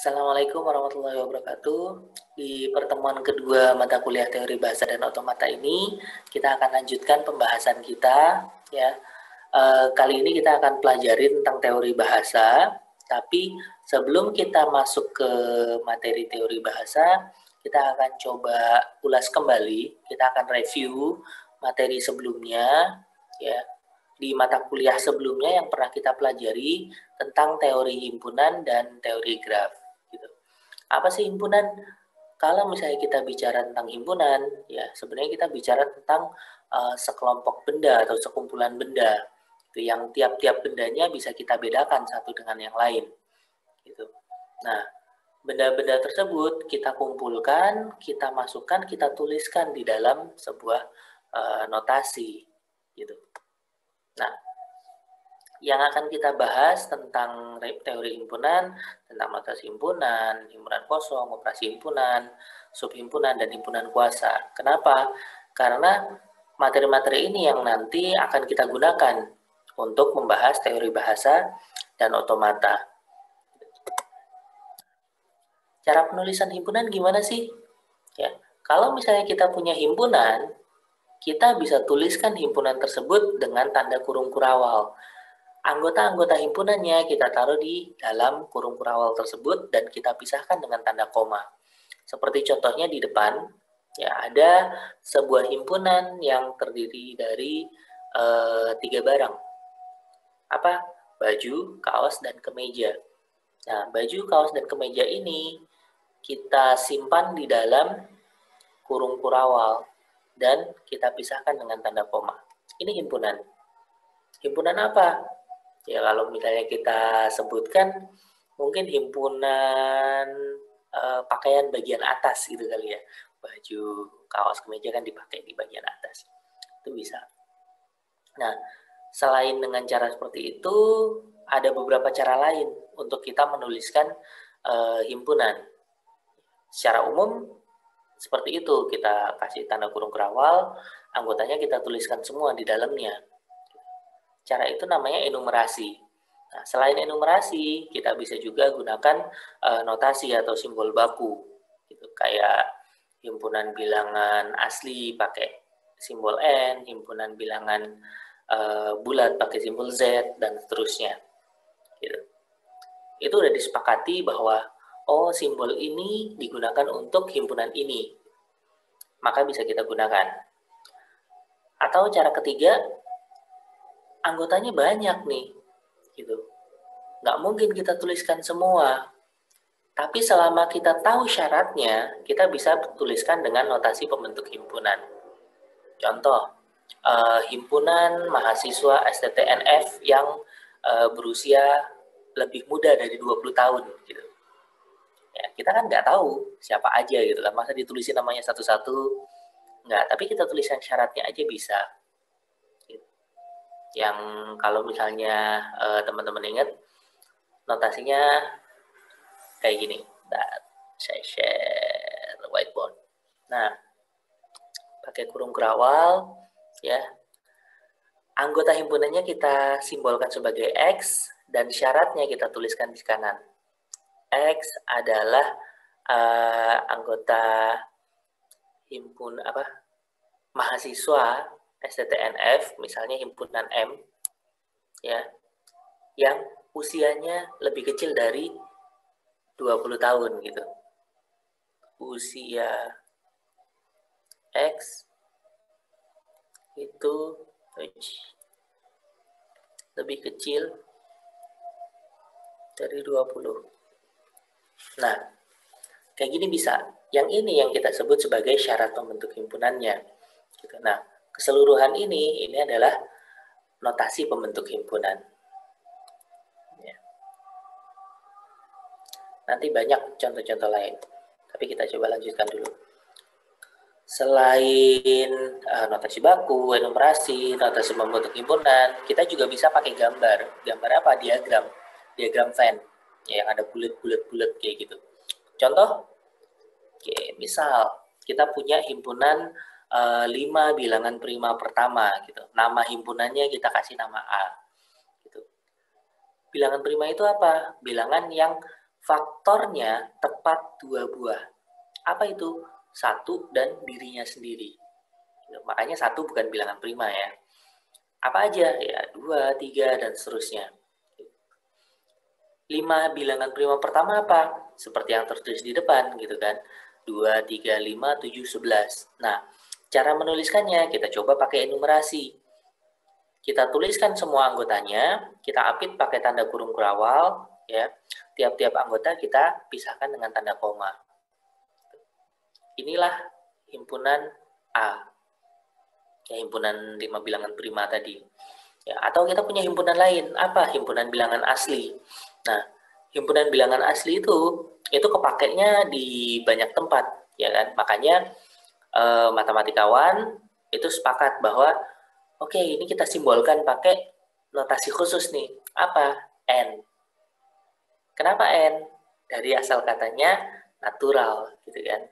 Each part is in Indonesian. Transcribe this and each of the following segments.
Assalamualaikum warahmatullahi wabarakatuh. Di pertemuan kedua mata kuliah teori bahasa dan otomata ini, kita akan lanjutkan pembahasan kita. Ya, kali ini kita akan pelajari tentang teori bahasa. Tapi sebelum kita masuk ke materi teori bahasa, kita akan coba ulas kembali. Kita akan review materi sebelumnya. Ya, di mata kuliah sebelumnya yang pernah kita pelajari tentang teori himpunan dan teori graf. Gitu. Apa sih himpunan? Kalau misalnya kita bicara tentang himpunan, ya sebenarnya kita bicara tentang sekelompok benda atau sekumpulan benda, gitu, yang tiap-tiap bendanya bisa kita bedakan satu dengan yang lain. Gitu. Nah, benda-benda tersebut kita kumpulkan, kita masukkan, kita tuliskan di dalam sebuah notasi. Gitu. Nah, yang akan kita bahas tentang teori himpunan, tentang notasi himpunan, himpunan kosong, operasi himpunan, subhimpunan, dan himpunan kuasa. Kenapa? Karena materi-materi ini yang nanti akan kita gunakan untuk membahas teori bahasa dan otomata. Cara penulisan himpunan gimana sih? Ya, kalau misalnya kita punya himpunan, kita bisa tuliskan himpunan tersebut dengan tanda kurung kurawal. Anggota-anggota himpunannya kita taruh di dalam kurung kurawal tersebut dan kita pisahkan dengan tanda koma. Seperti contohnya di depan, ya ada sebuah himpunan yang terdiri dari 3 barang. Apa? Baju, kaos, dan kemeja. Nah, baju, kaos, dan kemeja ini kita simpan di dalam kurung kurawal dan kita pisahkan dengan tanda koma. Ini himpunan. Himpunan apa? Ya kalau misalnya kita sebutkan mungkin himpunan pakaian bagian atas gitu kali ya. Baju, kaos, kemeja kan dipakai di bagian atas. Itu bisa. Nah, selain dengan cara seperti itu, ada beberapa cara lain untuk kita menuliskan himpunan. Secara umum seperti itu, kita kasih tanda kurung kerawal, anggotanya kita tuliskan semua di dalamnya. Cara itu namanya enumerasi. Nah, selain enumerasi, kita bisa juga gunakan notasi atau simbol baku. Gitu. Kayak himpunan bilangan asli pakai simbol N, himpunan bilangan bulat pakai simbol Z, dan seterusnya. Gitu. Itu udah disepakati bahwa, oh simbol ini digunakan untuk himpunan ini. Maka bisa kita gunakan. Atau cara ketiga, anggotanya banyak nih, gitu. Nggak mungkin kita tuliskan semua. Tapi selama kita tahu syaratnya, kita bisa tuliskan dengan notasi pembentuk himpunan. Contoh, himpunan mahasiswa STTNF yang berusia lebih muda dari 20 tahun, gitu. Ya, kita kan nggak tahu siapa aja gitu kan, masa ditulisin namanya satu-satu? Nggak, tapi kita tuliskan syaratnya aja bisa. Yang kalau misalnya teman-teman ingat, notasinya kayak gini. Nah, saya share whiteboard. Nah, pakai kurung kerawal, ya. Anggota himpunannya kita simbolkan sebagai X dan syaratnya kita tuliskan di kanan. X adalah anggota himpun mahasiswa STTNF, misalnya himpunan M, ya, yang usianya lebih kecil dari 20 tahun gitu. Usia X itu lebih kecil dari 20. Nah, kayak gini bisa. Yang ini yang kita sebut sebagai syarat pembentuk himpunannya. Gitu. Nah, keseluruhan ini adalah notasi pembentuk himpunan. Ya. Nanti banyak contoh-contoh lain. Tapi kita coba lanjutkan dulu. Selain notasi baku, enumerasi, notasi pembentuk himpunan, kita juga bisa pakai gambar. Gambar apa? Diagram. Diagram Venn. Ya, yang ada bulat-bulat kayak gitu. Contoh, oke, misal kita punya himpunan 5 bilangan prima pertama gitu. Nama himpunannya kita kasih nama A. Gitu. Bilangan prima itu apa? Bilangan yang faktornya tepat 2 buah. Apa itu? 1 dan dirinya sendiri. Makanya 1 bukan bilangan prima ya. Apa aja? Ya 2, 3, dan seterusnya. 5 bilangan prima pertama apa? Seperti yang tertulis di depan gitu kan. 2, 3, 5, 7, 11. Nah, cara menuliskannya kita coba pakai enumerasi. Kita tuliskan semua anggotanya, kita apit pakai tanda kurung kurawal, ya. Tiap-tiap anggota kita pisahkan dengan tanda koma. Inilah himpunan A. Ya, himpunan 5 bilangan prima tadi. Ya, atau kita punya himpunan lain, apa? Himpunan bilangan asli. Nah, himpunan bilangan asli itu kepakainya di banyak tempat, ya kan? Makanya matematikawan itu sepakat bahwa oke, ini kita simbolkan pakai notasi khusus nih. Apa? N. Kenapa N? Dari asal katanya natural, gitu kan?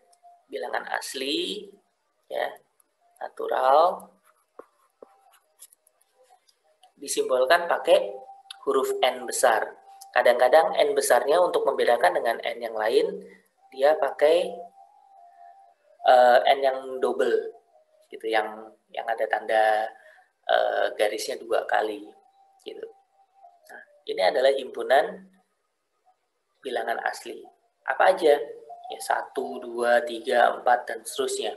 Bilangan asli, ya, natural, disimbolkan pakai huruf N besar. Kadang-kadang N besarnya untuk membedakan dengan N yang lain, dia pakai N yang double, gitu, yang ada tanda garisnya 2 kali, gitu. Nah, ini adalah himpunan bilangan asli. Apa aja? Ya 1, 2, 3, 4, dan seterusnya.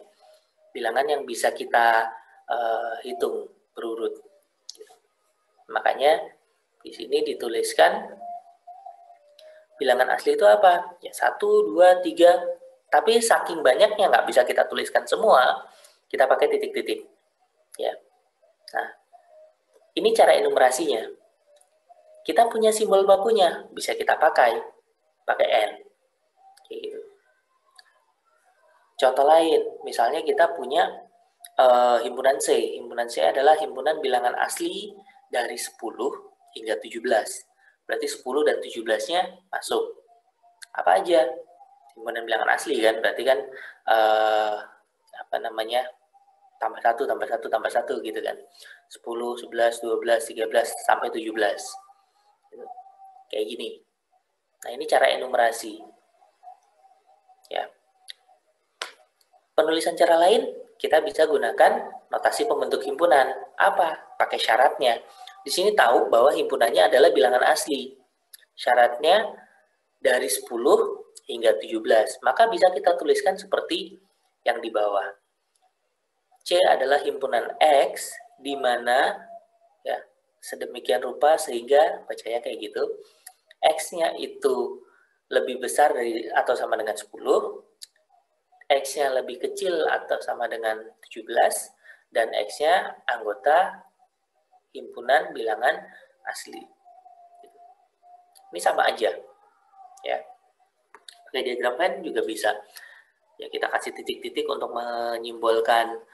Bilangan yang bisa kita hitung berurut. Makanya di sini dituliskan bilangan asli itu apa? Ya 1, 2, 3. Tapi saking banyaknya nggak bisa kita tuliskan semua, kita pakai titik-titik. Ya. Nah, ini cara enumerasinya. Kita punya simbol bakunya, bisa kita pakai N. Kayak gitu. Contoh lain, misalnya kita punya himpunan C. Himpunan C adalah himpunan bilangan asli dari 10 hingga 17. Berarti 10 dan 17-nya masuk. Apa aja? Himpunan bilangan asli kan, berarti kan tambah 1, tambah 1, tambah 1 gitu kan. 10, 11, 12, 13, sampai 17. Kayak gini. Nah, ini cara enumerasi. Ya. Penulisan cara lain, kita bisa gunakan notasi pembentuk himpunan. Apa? Pakai syaratnya. Di sini tahu bahwa himpunannya adalah bilangan asli. Syaratnya dari 10 hingga 17. Maka bisa kita tuliskan seperti yang di bawah. C adalah himpunan X, di mana ya sedemikian rupa sehingga bacanya kayak gitu. X-nya itu lebih besar dari atau sama dengan 10, X-nya lebih kecil atau sama dengan 17, dan X-nya anggota himpunan bilangan asli. Ini sama aja. Ya. Pakai diagram kan juga bisa. Ya, kita kasih titik-titik untuk menyimbolkan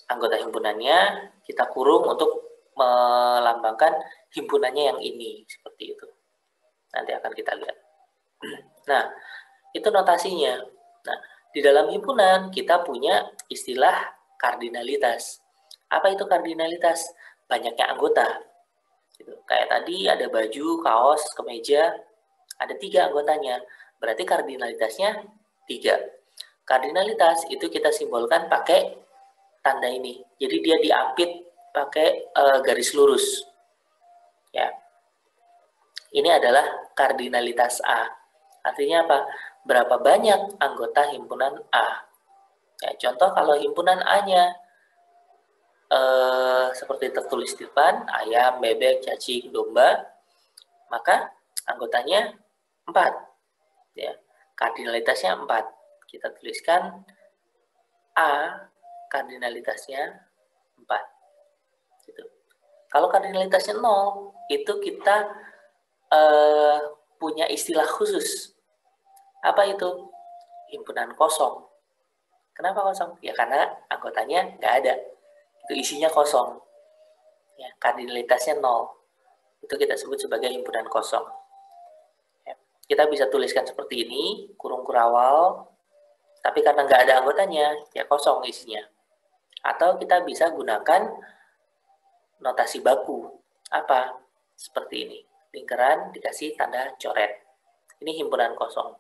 anggota himpunannya, kita kurung untuk melambangkan himpunannya yang ini, seperti itu. Nanti akan kita lihat. Nah, itu notasinya. Nah, di dalam himpunan kita punya istilah kardinalitas. Apa itu kardinalitas? Banyaknya anggota. Gitu. Kayak tadi ada baju, kaos, kemeja, ada 3 anggotanya. Berarti kardinalitasnya 3. Kardinalitas itu kita simbolkan pakai tanda ini. Jadi dia diapit pakai garis lurus. Ya. Ini adalah kardinalitas A. Artinya apa? Berapa banyak anggota himpunan A. Ya, contoh kalau himpunan A-nya seperti tertulis di depan, ayam, bebek, cacing, domba, maka anggotanya 4. Ya, kardinalitasnya 4. Kita tuliskan A, kardinalitasnya 4. Gitu. Kalau kardinalitasnya 0, itu kita punya istilah khusus. Apa itu? Himpunan kosong. Kenapa kosong? Ya karena anggotanya nggak ada. Itu isinya kosong. Ya, kardinalitasnya 0. Itu kita sebut sebagai himpunan kosong. Ya, kita bisa tuliskan seperti ini, kurung kurawal, tapi karena nggak ada anggotanya, ya kosong isinya. Atau kita bisa gunakan notasi baku. Apa? Seperti ini. Lingkaran dikasih tanda coret. Ini himpunan kosong.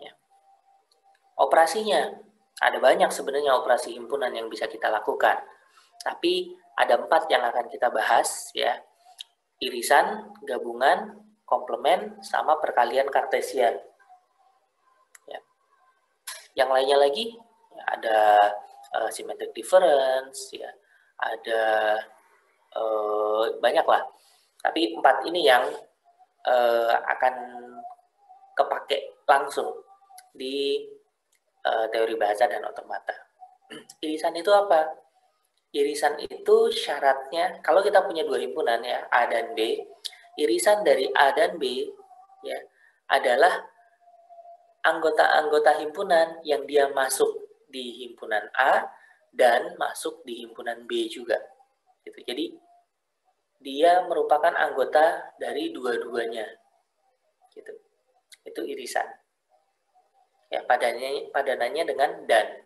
Ya. Operasinya, ada banyak sebenarnya operasi himpunan yang bisa kita lakukan. Tapi ada 4 yang akan kita bahas, ya. Irisan, gabungan, komplement, sama perkalian kartesian. Ya. Yang lainnya lagi, ya, ada symmetric difference, ya, ada banyak lah. Tapi 4 ini yang akan kepake langsung di teori bahasa dan otomata. Irisan itu apa? Irisan itu syaratnya, kalau kita punya 2 himpunan ya, A dan B, irisan dari A dan B ya adalah anggota-anggota himpunan yang dia masuk di himpunan A dan masuk di himpunan B juga. Gitu. Jadi dia merupakan anggota dari dua-duanya. Gitu. Itu irisan. Ya, padanannya dengan dan.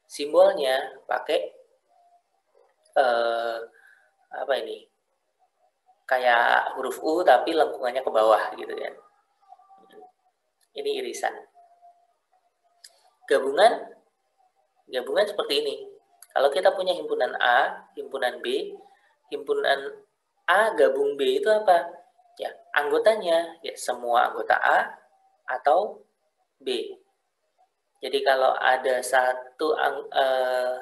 Simbolnya pakai apa ini? Kayak huruf U tapi lengkungannya ke bawah gitu kan. Ini irisan. Gabungan seperti ini. Kalau kita punya himpunan A, himpunan B, himpunan A gabung B itu apa? Ya, anggotanya ya semua anggota A atau B. Jadi kalau ada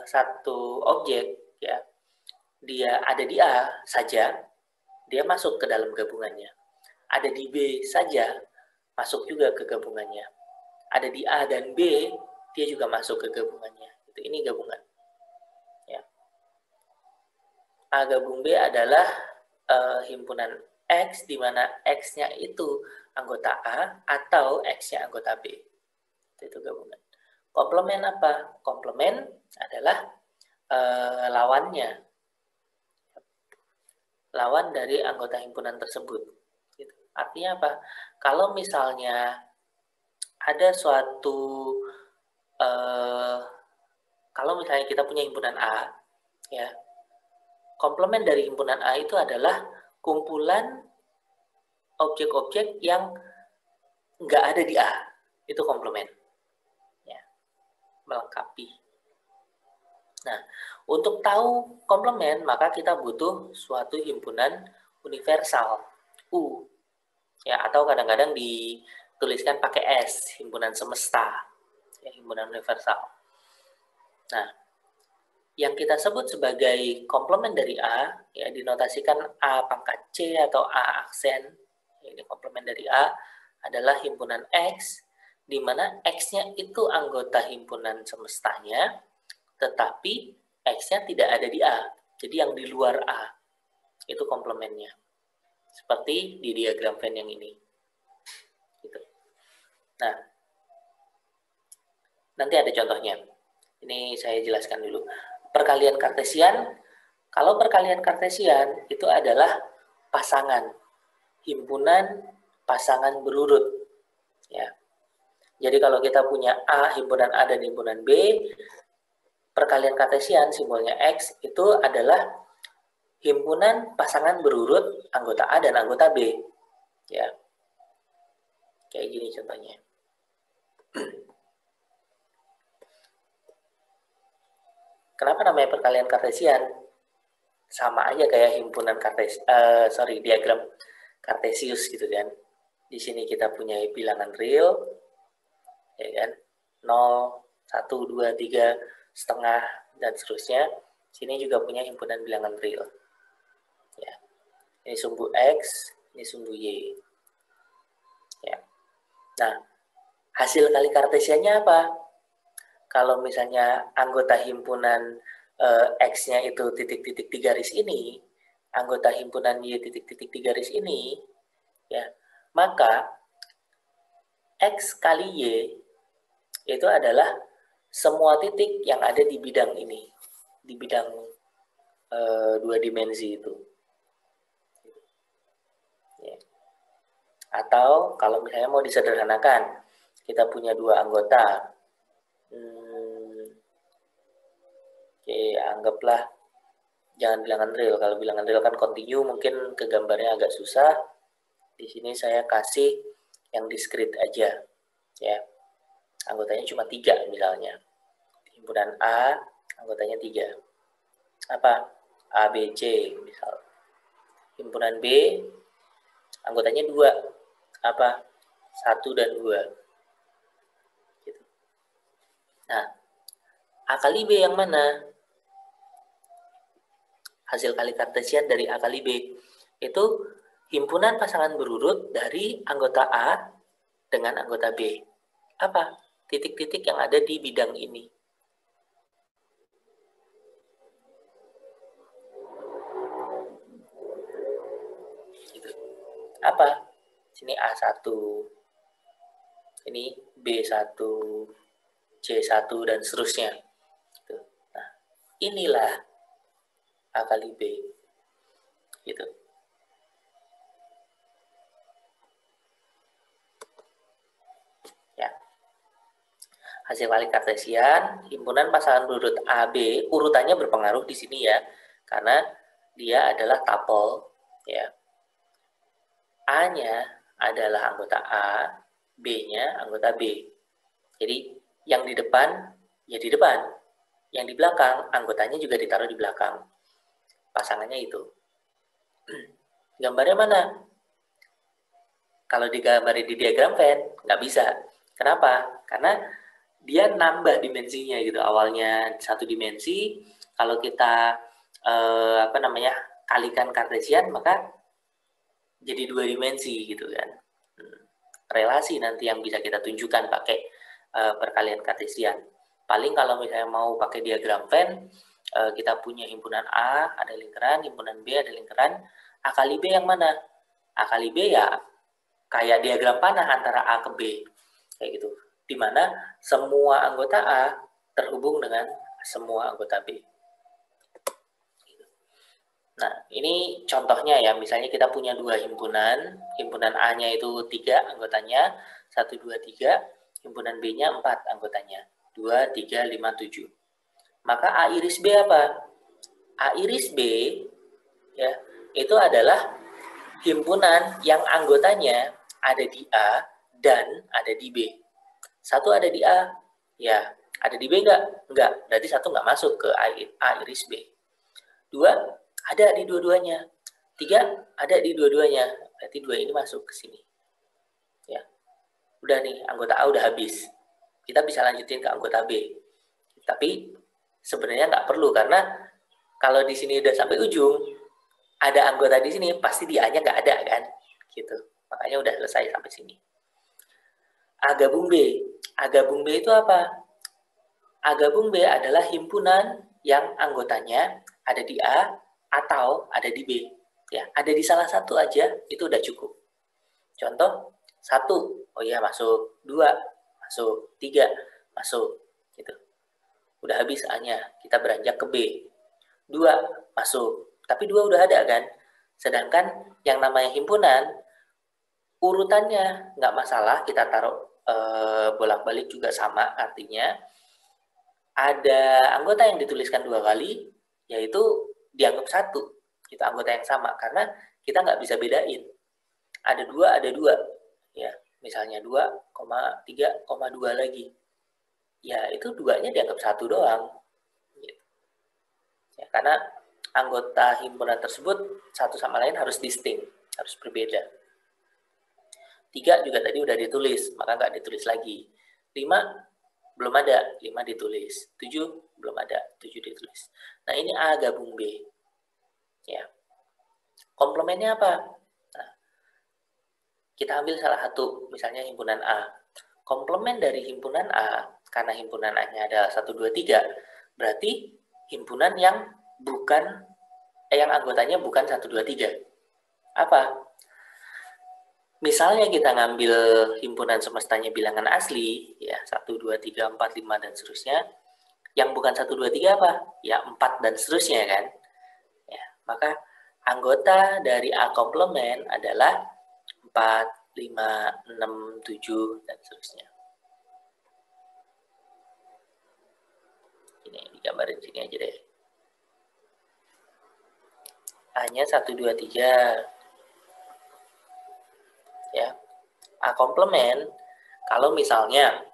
satu objek ya, dia ada di A saja, dia masuk ke dalam gabungannya. Ada di B saja, masuk juga ke gabungannya. Ada di A dan B, dia juga masuk ke gabungannya. Ini gabungan. Ya. A gabung B adalah himpunan X, di mana X-nya itu anggota A atau X-nya anggota B. Itu gabungan. Komplement apa? Komplement adalah lawannya. Lawan dari anggota himpunan tersebut. Gitu. Artinya apa? Kalau misalnya ada suatu kalau misalnya kita punya himpunan A, ya, komplement dari himpunan A itu adalah kumpulan objek-objek yang nggak ada di A. Itu komplement. Ya, melengkapi. Nah, untuk tahu komplement, maka kita butuh suatu himpunan universal, U. Ya, atau kadang-kadang dituliskan pakai S, himpunan semesta. Ya, himpunan universal. Nah, yang kita sebut sebagai komplement dari A, ya dinotasikan A pangkat C atau A aksen. Ini komplement dari A adalah himpunan X, di mana X-nya itu anggota himpunan semestanya, tetapi X-nya tidak ada di A. Jadi yang di luar A, itu komplementnya. Seperti di diagram Venn yang ini. Gitu. Nah, nanti ada contohnya. Ini saya jelaskan dulu. Perkalian kartesian, kalau perkalian kartesian itu adalah pasangan, himpunan pasangan berurut. Ya. Jadi kalau kita punya A, himpunan A dan himpunan B, perkalian kartesian simbolnya X itu adalah himpunan pasangan berurut anggota A dan anggota B. Ya. Kayak gini contohnya. Kenapa namanya perkalian kartesian? Sama aja kayak himpunan diagram kartesius gitu kan. Di sini kita punya bilangan real, ya kan, 0, 1, 2, 3, setengah, dan seterusnya. Sini juga punya himpunan bilangan real. Ya. Ini sumbu X, ini sumbu Y. Ya. Nah, hasil kali kartesiannya apa? Kalau misalnya anggota himpunan X-nya itu titik-titik 3 garis ini, anggota himpunan Y titik-titik 3 garis ini, ya, maka X kali Y itu adalah semua titik yang ada di bidang ini, di bidang 2 dimensi itu. Ya. Atau kalau misalnya mau disederhanakan, kita punya 2 anggota. Oke, anggaplah jangan bilangan real. Kalau bilangan real kan kontinu, mungkin ke gambarnya agak susah. Di sini saya kasih yang diskrit aja, ya. Anggotanya cuma 3 misalnya. Himpunan A, anggotanya 3. Apa? A, B, C, misal. Himpunan B, anggotanya 2. Apa? 1 dan 2. Gitu. Nah, A kali B yang mana? Hasil kali kartesian dari A kali B itu himpunan pasangan berurut dari anggota A dengan anggota B. Apa? Titik-titik yang ada di bidang ini. Gitu. Apa? Sini A1, ini B1, C1, dan seterusnya. Gitu. Nah, inilah A kali B. Gitu. Ya. Hasil kali kartesian, himpunan pasangan berurut AB, urutannya berpengaruh di sini ya, karena dia adalah tapel, ya. A-nya adalah anggota A, B-nya anggota B. Jadi yang di depan ya di depan, yang di belakang anggotanya juga ditaruh di belakang. Pasangannya itu. Gambarnya mana? Kalau digambarin di diagram Venn nggak bisa. Kenapa? Karena dia nambah dimensinya gitu. Awalnya 1 dimensi, kalau kita kalikan kartesian maka jadi 2 dimensi gitu kan. Relasi nanti yang bisa kita tunjukkan pakai perkalian kartesian. Paling kalau misalnya mau pakai diagram Venn, kita punya himpunan A ada lingkaran, himpunan B ada lingkaran. A kali B yang mana? A kali B ya kayak diagram panah antara A ke B, kayak gitu. Dimana semua anggota A terhubung dengan semua anggota B. Nah, ini contohnya ya, misalnya kita punya 2 himpunan, himpunan A-nya itu 3 anggotanya, 1, 2, 3, himpunan B-nya 4 anggotanya, 2, 3, 5, 7. Maka A iris B apa? A iris B ya, itu adalah himpunan yang anggotanya ada di A dan ada di B. 1 ada di A, ya. Ada di B enggak? Enggak, berarti 1 enggak masuk ke A iris B. 2 ada di dua-duanya. 3 ada di dua-duanya. Berarti 2 ini masuk ke sini. Ya. Udah nih, anggota A udah habis. Kita bisa lanjutin ke anggota B. Tapi sebenarnya nggak perlu karena kalau di sini udah sampai ujung, ada anggota di sini, pasti di A-nya nggak ada kan? Gitu. Makanya udah selesai sampai sini. A gabung B. A gabung B itu apa? A gabung B adalah himpunan yang anggotanya ada di A atau ada di B. Ya, ada di salah satu aja itu udah cukup. Contoh 1, oh iya masuk, 2 masuk, 3 masuk, gitu. Udah habis A-nya, kita beranjak ke B. 2 masuk, tapi 2 udah ada kan? Sedangkan yang namanya himpunan urutannya nggak masalah, kita taruh bolak-balik juga sama, artinya ada anggota yang dituliskan 2 kali, yaitu dianggap 1, itu anggota yang sama, karena kita nggak bisa bedain. Ada 2, ada 2, ya, misalnya 2, 3, 2 lagi. Ya, itu 2-nya dianggap 1 doang. Gitu. Ya, karena anggota himpunan tersebut satu sama lain harus distinct, harus berbeda. 3 juga tadi udah ditulis, maka nggak ditulis lagi. 5 belum ada, 5 ditulis. 7 belum ada, 7 ditulis. Nah, ini A gabung B. Ya. Komplemennya apa? Nah, kita ambil salah satu, misalnya himpunan A. Komplemen dari himpunan A, karena himpunan A-nya ada 1, 2, 3, berarti himpunan yang bukan, yang anggotanya bukan 1, 2, 3. Apa? Misalnya kita ngambil himpunan semestanya bilangan asli, ya 1, 2, 3, 4, 5, dan seterusnya. Yang bukan 1, 2, 3 apa? Ya 4 dan seterusnya kan. Ya, maka anggota dari A komplemen adalah 4, 5, 6, 7, dan seterusnya. Ini digambarin sini aja deh. A-nya 1, 2, 3. Ya, A komplement kalau misalnya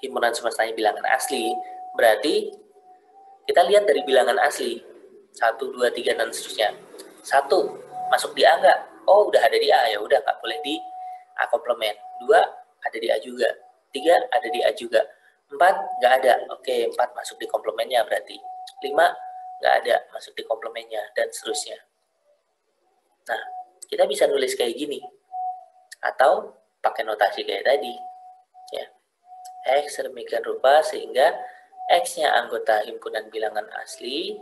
himpunan semestanya bilangan asli, berarti kita lihat dari bilangan asli 1, 2, 3 dan seterusnya. 1 masuk di A nggak? Oh, udah ada di A, ya udah nggak boleh di A komplement. 2 ada di A juga. 3 ada di A juga. 4 nggak ada. Oke, 4 masuk di komplemennya berarti. 5 nggak ada masuk di komplemennya dan seterusnya. Nah, kita bisa nulis kayak gini atau pakai notasi kayak tadi, ya. X sedemikian rupa sehingga X-nya anggota himpunan bilangan asli.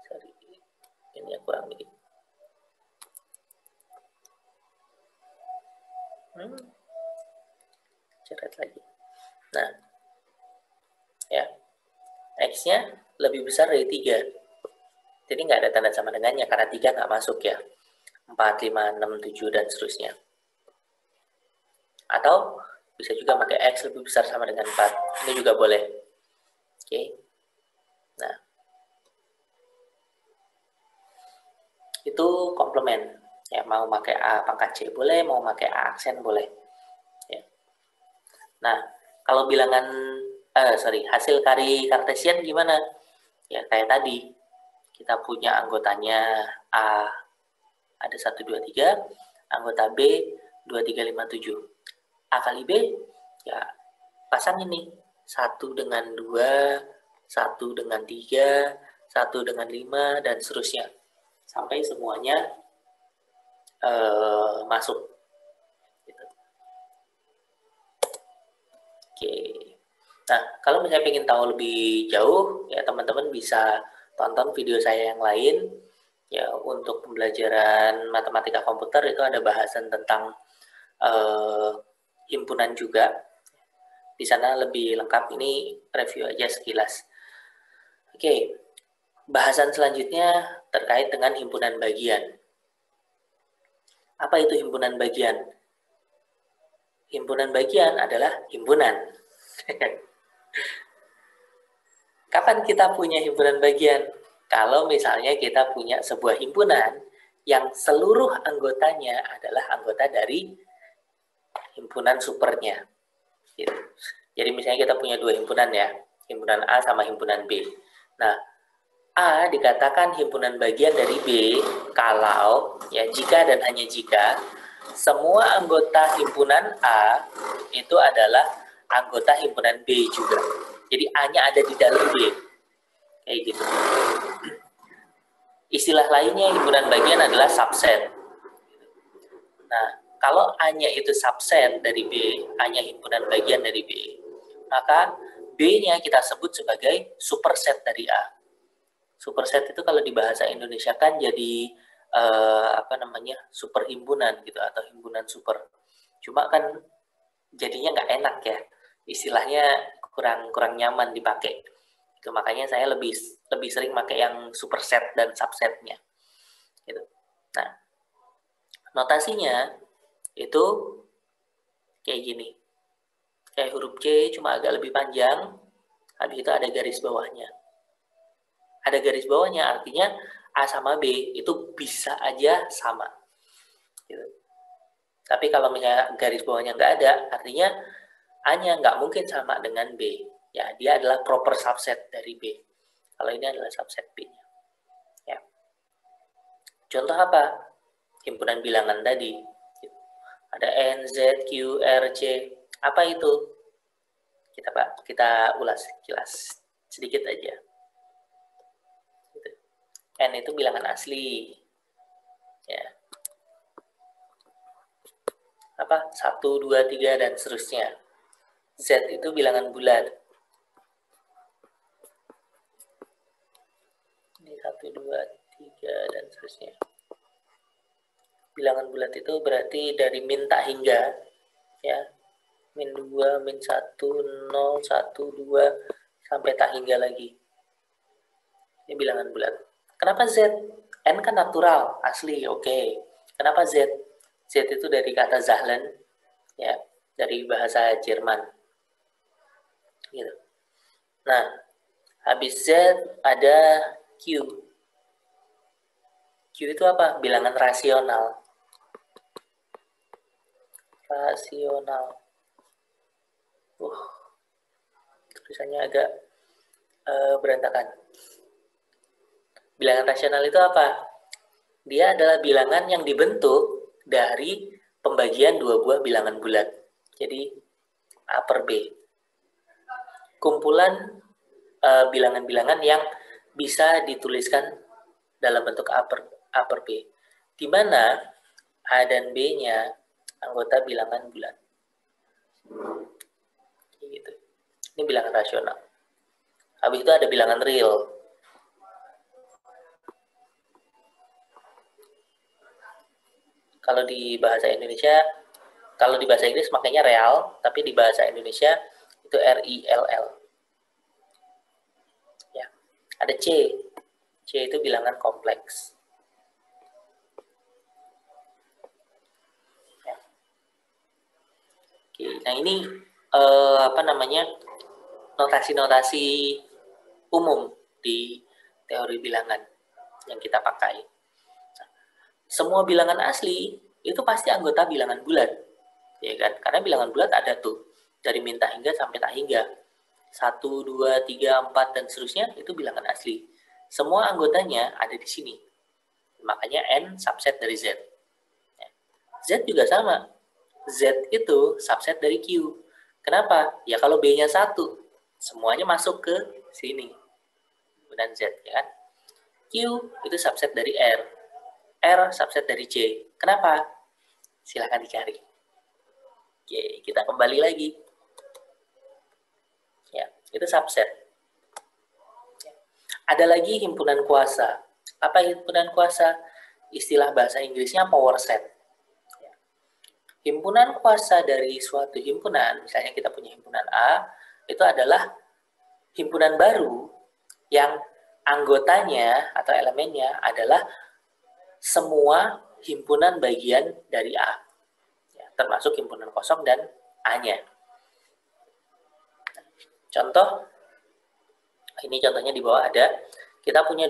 Sorry, ini yang kurang dikit. Coret lagi. Nah, ya, X-nya lebih besar dari 3. Jadi nggak ada tanda sama dengannya karena 3 nggak masuk ya. 4, 5, 6, 7, dan seterusnya. Atau bisa juga pakai X lebih besar sama dengan 4. Ini juga boleh. Oke. Nah, itu komplement. Ya, mau pakai A pangkat C boleh, mau pakai A aksen boleh. Ya. Nah, kalau bilangan hasil kari kartesian gimana? Ya, kayak tadi. Kita punya anggotanya A ada 1, 2, 3, anggota B 2, 3, 5, 7. A kali B, ya pasang ini. 1 dengan 2, 1 dengan 3, 1 dengan 5, dan seterusnya. Sampai semuanya masuk. Gitu. Oke. Nah, kalau misalnya ingin tahu lebih jauh, ya teman-teman bisa tonton video saya yang lain. Ya, untuk pembelajaran matematika komputer itu ada bahasan tentang himpunan juga. Di sana lebih lengkap, ini review aja sekilas. Oke, bahasan selanjutnya terkait dengan himpunan bagian. Apa itu himpunan bagian? Himpunan bagian adalah himpunan. Kapan kita punya himpunan bagian? Kalau misalnya kita punya sebuah himpunan yang seluruh anggotanya adalah anggota dari himpunan supernya. Gitu. Jadi misalnya kita punya 2 himpunan ya, himpunan A sama himpunan B. Nah, A dikatakan himpunan bagian dari B kalau, ya jika dan hanya jika, semua anggota himpunan A itu adalah anggota himpunan B juga. Jadi A-nya ada di dalam B. Kayak gitu. Istilah lainnya himpunan bagian adalah subset. Nah, kalau A-nya itu subset dari B, A-nya himpunan bagian dari B, maka B-nya kita sebut sebagai superset dari A. Superset itu kalau di bahasa Indonesia kan jadi super himpunan gitu atau himpunan super. Cuma kan jadinya nggak enak ya, istilahnya kurang nyaman dipakai. Itu makanya saya lebih sering pakai yang superset dan subsetnya. Gitu. Nah, notasinya itu kayak gini. Kayak huruf C cuma agak lebih panjang, habis itu ada garis bawahnya. Ada garis bawahnya artinya A sama B itu bisa aja sama. Gitu. Tapi kalau misalnya garis bawahnya nggak ada, artinya A-nya nggak mungkin sama dengan B. Ya, dia adalah proper subset dari B. Kalau ini adalah subset B-nya. Ya. Contoh apa? Himpunan bilangan tadi. Ada N, Z, Q, R, C. Apa itu? Kita ulas jelas sedikit aja. N itu bilangan asli. Ya. Apa? 1, 2, 3, dan seterusnya. Z itu bilangan bulat. Ini 1, 2, 3, dan seterusnya. Bilangan bulat itu berarti dari min tak hingga. Ya. Min 2, min 1, 0, 1, 2, sampai tak hingga lagi. Ini bilangan bulat. Kenapa Z? N kan natural, asli, oke. Kenapa Z? Z itu dari kata Zahlen, ya, dari bahasa Jerman. Gitu. Nah, habis Z ada Q. Q Q itu apa? Bilangan rasional. Rasional. Tulisannya agak berantakan. Bilangan rasional itu apa? Dia adalah bilangan yang dibentuk dari pembagian dua buah bilangan bulat. Jadi A per B. Kumpulan bilangan-bilangan yang bisa dituliskan dalam bentuk A per B. Di mana A dan B-nya anggota bilangan bulat. Gitu. Ini bilangan rasional. Habis itu ada bilangan real. Kalau di bahasa Indonesia, kalau di bahasa Inggris makanya real, tapi di bahasa Indonesia itu RILL. Ya. Ada C. C itu bilangan kompleks. Ya. Oke, nah ini notasi-notasi umum di teori bilangan yang kita pakai. Semua bilangan asli itu pasti anggota bilangan bulat, ya kan? Karena bilangan bulat ada tuh dari min tak hingga sampai tak hingga 1, 2, 3, 4 dan seterusnya itu bilangan asli. Semua anggotanya ada di sini. Makanya N subset dari Z. Z juga sama. Z itu subset dari Q. Kenapa? Ya kalau B-nya 1, semuanya masuk ke sini. Dan Z, ya kan? Q itu subset dari R. R subset dari C. Kenapa? Silahkan dicari. Oke, kita kembali lagi. Ya, itu subset. Ada lagi himpunan kuasa. Apa himpunan kuasa? Istilah bahasa Inggrisnya power set. Himpunan kuasa dari suatu himpunan, misalnya kita punya himpunan A, itu adalah himpunan baru yang anggotanya atau elemennya adalah semua himpunan bagian dari A, ya, termasuk himpunan kosong dan A-nya. Contoh, ini contohnya di bawah ada, kita punya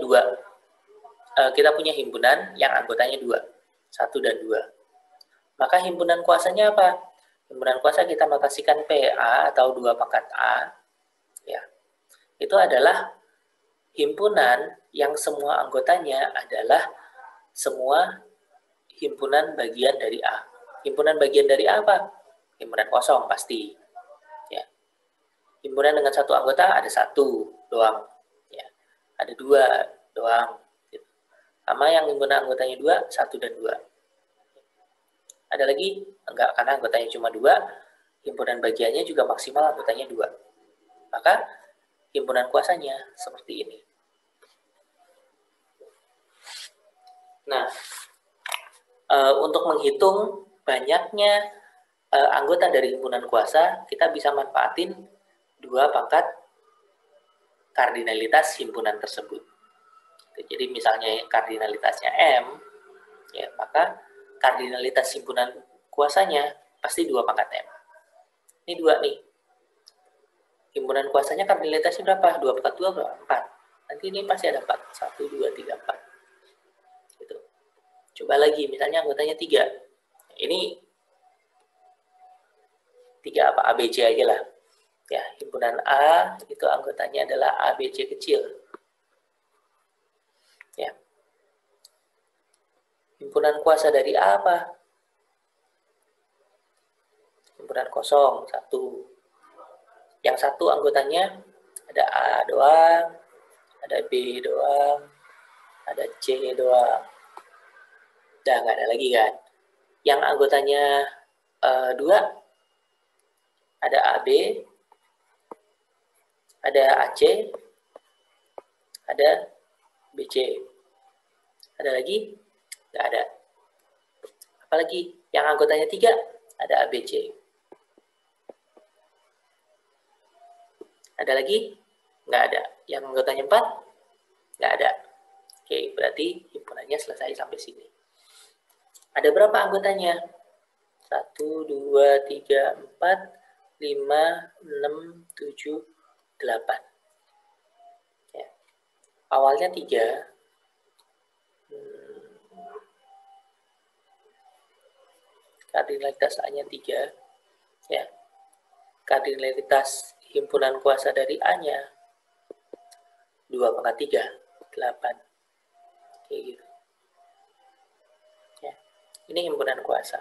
himpunan yang anggotanya 2, 1 dan 2. Maka himpunan kuasanya apa? Himpunan kuasa kita notasikan PA atau 2 pangkat A, ya. Itu adalah himpunan yang semua anggotanya adalah semua himpunan bagian dari A. Himpunan bagian dari A apa? Himpunan kosong pasti. Ya. Himpunan dengan 1 anggota ada 1 doang. Ya. Ada 2 doang. Sama yang himpunan anggotanya 2, 1 dan 2. Ada lagi? Enggak, karena anggotanya cuma 2. Himpunan bagiannya juga maksimal anggotanya 2. Maka himpunan kuasanya seperti ini. Nah, untuk menghitung banyaknya anggota dari himpunan kuasa, kita bisa manfaatin 2 pangkat kardinalitas himpunan tersebut. Jadi misalnya kardinalitasnya M, ya, maka kardinalitas himpunan kuasanya pasti 2 pangkat M. Ini 2 nih. Himpunan kuasanya kardinalitasnya berapa? 2 pangkat 2 berapa? 4. Nanti ini pasti ada 4. 1, 2, 3, 4. Gitu. Coba lagi, misalnya anggotanya 3. Ini 3 apa? ABC aja lah. Ya, himpunan A itu anggotanya adalah ABC kecil. Ya. Himpunan kuasa dari A apa? Himpunan kosong, 1. Yang 1 anggotanya ada A doang, ada B doang, ada C doang. Udah nggak ada lagi kan? Yang anggotanya 2, ada AB, ada AC, ada BC. Ada lagi? Nggak ada. Apalagi yang anggotanya 3, ada ABC. Ada lagi? Nggak ada. Yang anggotanya 4? Nggak ada. Oke, berarti himpunannya selesai sampai sini. Ada berapa anggotanya? 1, 2, 3, 4, 5, 6, 7, 8. Ya. Awalnya 3. kardinalitas A-nya 3, ya. Kardinalitas himpunan kuasa dari A-nya 2 pangkat 3, 8. Kayak gitu. Ya. Ini himpunan kuasa.